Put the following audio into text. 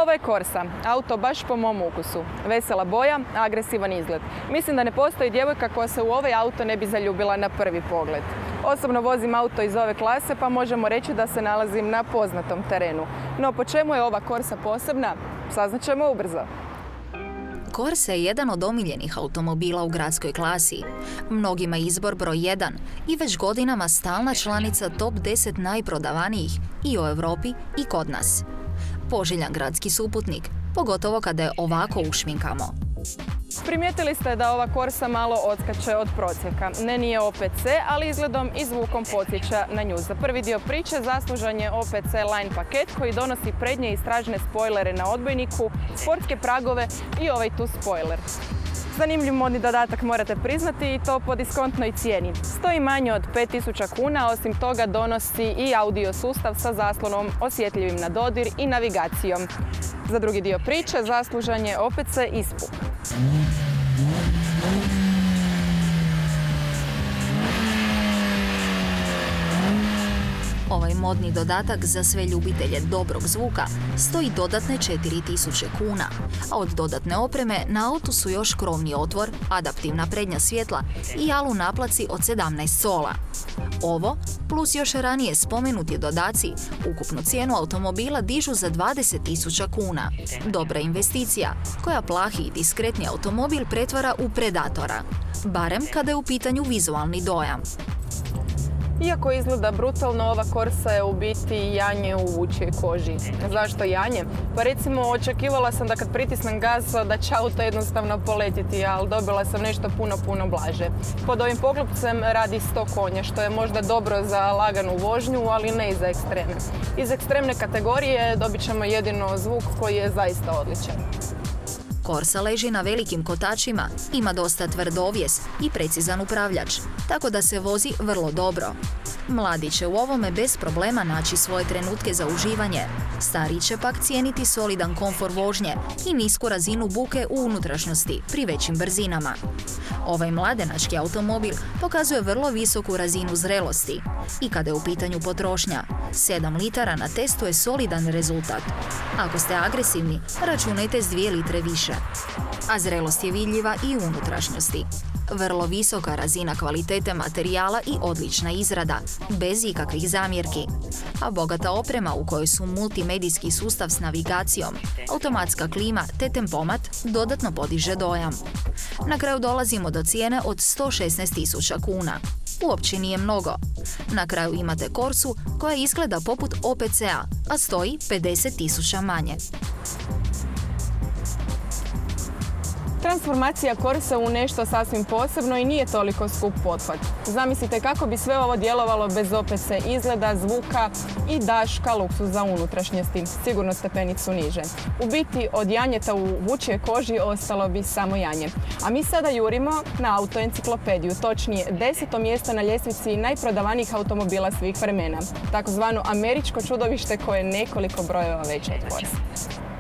Ovo je Corsa, auto baš po mom ukusu. Vesela boja, agresivan izgled. Mislim da ne postoji djevojka koja se u ovaj auto ne bi zaljubila na prvi pogled. Osobno vozim auto iz ove klase pa možemo reći da se nalazim na poznatom terenu. No po čemu je ova Corsa posebna? Saznat ćemo ubrzo. Corsa je jedan od omiljenih automobila u gradskoj klasi. Mnogima je izbor broj 1 i već godinama stalna članica top 10 najprodavanijih i u Europi i kod nas. Poželjan gradski suputnik, pogotovo kada je ovako ušminkamo. Primijetili ste da ova Corsa malo odskače od prosjeka. Ne, nije OPC, ali izgledom i zvukom podsjeća na nju. Za prvi dio priče zaslužan je OPC Line paket koji donosi prednje istražne spojlere na odbojniku, sportske pragove i ovaj tu spojler. Zanimljiv modni dodatak morate priznati i to po diskontnoj cijeni. Stoji manje od 5000 kuna, osim toga donosi i audio sustav sa zaslonom osjetljivim na dodir i navigacijom. Za drugi dio priče zaslužan je OPC ispuk. Ovaj modni dodatak za sve ljubitelje dobrog zvuka stoji dodatne 4000 kuna, a od dodatne opreme na autu su još krovni otvor, adaptivna prednja svjetla i alu naplaci od 17 sola. Ovo, plus još ranije spomenuti dodaci, ukupnu cijenu automobila dižu za 20.000 kuna. Dobra investicija, koja plahi i diskretni automobil pretvara u predatora, barem kada je u pitanju vizualni dojam. Iako izgleda brutalno, ova Corsa je u biti janje u vučjoj koži. Zašto janje? Pa recimo očekivala sam da kad pritisnem gas da će auto jednostavno poletiti, ali dobila sam nešto puno blaže. Pod ovim poklopcem radi 100 konja, što je možda dobro za laganu vožnju, ali ne i za ekstreme. Iz ekstremne kategorije dobit ćemo jedino zvuk koji je zaista odličan. Corsa leži na velikim kotačima, ima dosta tvrd ovjes i precizan upravljač, tako da se vozi vrlo dobro. Mladi će u ovome bez problema naći svoje trenutke za uživanje. Stariji će pak cijeniti solidan komfor vožnje i nisku razinu buke u unutrašnjosti pri većim brzinama. Ovaj mladenački automobil pokazuje vrlo visoku razinu zrelosti i kada je u pitanju potrošnja, 7 litara na testu je solidan rezultat. Ako ste agresivni, računajte s 2 litre više. A zrelost je vidljiva i u unutrašnjosti. Vrlo visoka razina kvalitete materijala i odlična izrada, bez ikakvih zamjerki. A bogata oprema u kojoj su multimedijski sustav s navigacijom, automatska klima te tempomat dodatno podiže dojam. Na kraju dolazimo do cijene od 116.000 kuna. Uopće nije mnogo. Na kraju imate Corsu koja izgleda poput OPC-a, a stoji 50.000 manje. Transformacija Corsa u nešto sasvim posebno i nije toliko skup pothvat. Zamislite kako bi sve ovo djelovalo bez OPC izgleda, zvuka i daška luksuza unutrašnjosti, sigurno stepenicu niže. U biti od janjeta u vučjoj koži ostalo bi samo janje. A mi sada jurimo na autoenciklopediju, točnije 10. mjesto na ljestvici najprodavanijih automobila svih vremena, takozvano američko čudovište koje je nekoliko brojeva veće od Corse.